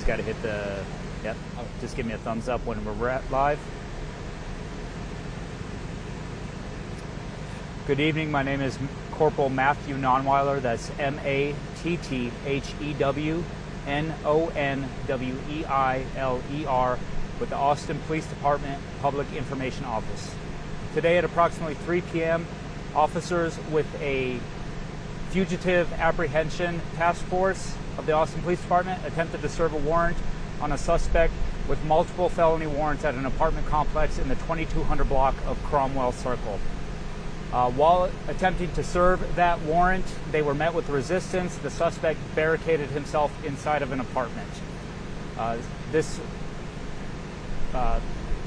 just got to hit the, yep, just give me a thumbs up when we're live. Good evening, my name is Corporal Matthew Nonweiler, that's MATTHEWNONWEILER with the Austin Police Department Public Information Office. Today at approximately 3 p.m., officers with a fugitive apprehension task force of the Austin Police Department attempted to serve a warrant on a suspect with multiple felony warrants at an apartment complex in the 2200 block of Cromwell Circle. While attempting to serve that warrant, they were met with resistance. The suspect barricaded himself inside of an apartment.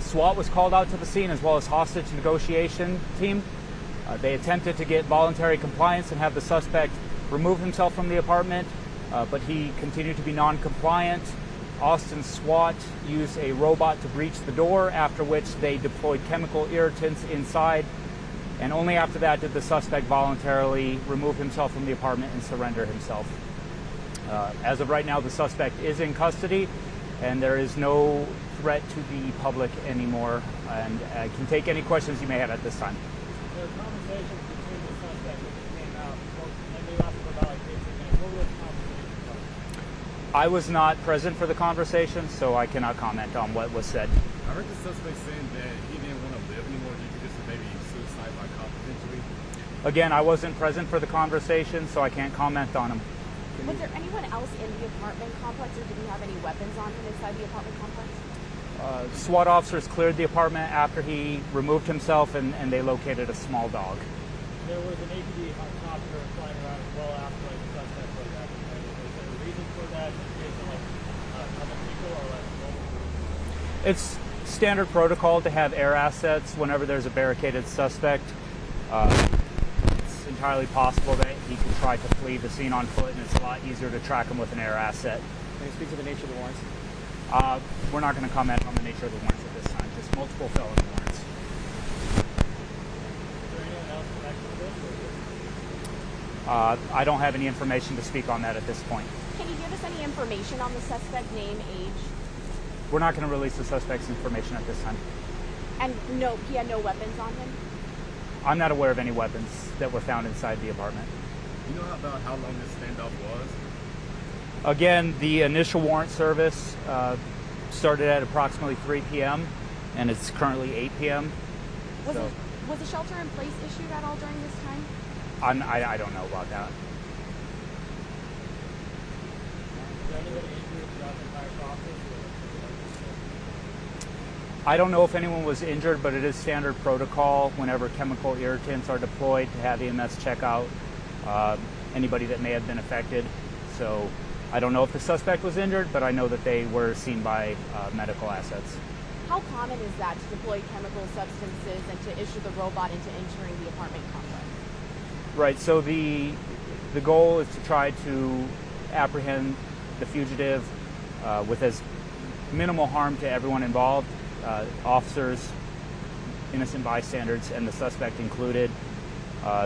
SWAT was called out to the scene, as well as hostage negotiation team. They attempted to get voluntary compliance and have the suspect remove himself from the apartment, but he continued to be non-compliant. Austin SWAT used a robot to breach the door, after which they deployed chemical irritants inside, and only after that did the suspect voluntarily remove himself from the apartment and surrender himself. As of right now, the suspect is in custody, and there is no threat to the public anymore, and I can take any questions you may have at this time. There were conversations between the suspect when he came out, and they left for about like 15 minutes. What were those conversations like? I was not present for the conversation, so I cannot comment on what was said. I heard the suspect saying that he didn't want to live anymore due to just maybe suicide by cop potentially. Again, I wasn't present for the conversation, so I can't comment on him. Was there anyone else in the apartment complex, or did he have any weapons on him inside the apartment complex? SWAT officers cleared the apartment after he removed himself, and they located a small dog. There was an APD helicopter flying around as well after like, the suspect was apprehended. Was there a reason for that? Based on other people or like local? It's standard protocol to have air assets whenever there's a barricaded suspect. It's entirely possible that he could try to flee the scene on foot, and it's a lot easier to track him with an air asset. Can you speak to the nature of the warrants? We're not going to comment on the nature of the warrants at this time, just multiple felony warrants. Is there anyone else connected to this? I don't have any information to speak on that at this point. Can you give us any information on the suspect, name, age? We're not going to release the suspect's information at this time. And no, he had no weapons on him? I'm not aware of any weapons that were found inside the apartment. You know about how long this standoff was? Again, the initial warrant service started at approximately 3 p.m. and it's currently 8 p.m. Was a shelter in place issued at all during this time? I don't know about that. Is there anybody injured throughout the entire process? I don't know if anyone was injured, but it is standard protocol whenever chemical irritants are deployed to have EMS check out anybody that may have been affected. So I don't know if the suspect was injured, but I know that they were seen by medical assets. How common is that to deploy chemical substances and to issue the robot into entering the apartment complex? Right, so the goal is to try to apprehend the fugitive with as minimal harm to everyone involved, officers, innocent bystanders, and the suspect included.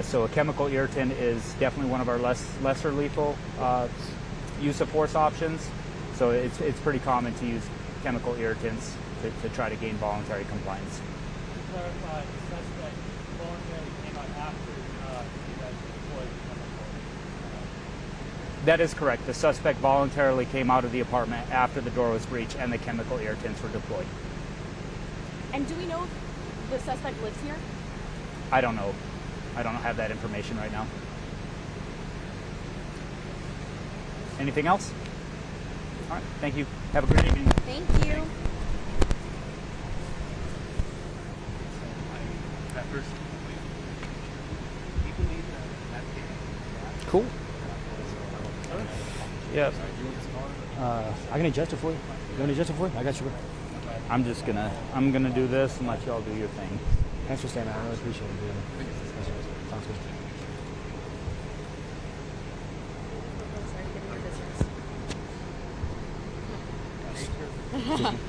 So a chemical irritant is definitely one of our lesser lethal use of force options. So it's pretty common to use chemical irritants to try to gain voluntary compliance. To clarify, the suspect voluntarily came out after you guys deployed the chemical. That is correct. The suspect voluntarily came out of the apartment after the door was breached and the chemical irritants were deployed. And do we know if the suspect lives here? I don't know. I don't have that information right now. Anything else? All right. Thank you. Have a great evening. Thank you. Cool. Yeah. I can adjust it for you. You want to adjust it for you? I got you. I'm gonna do this and let y'all do your thing. Thanks for staying, man. I really appreciate it, dude. Sounds good. I'm sorry to give you your business.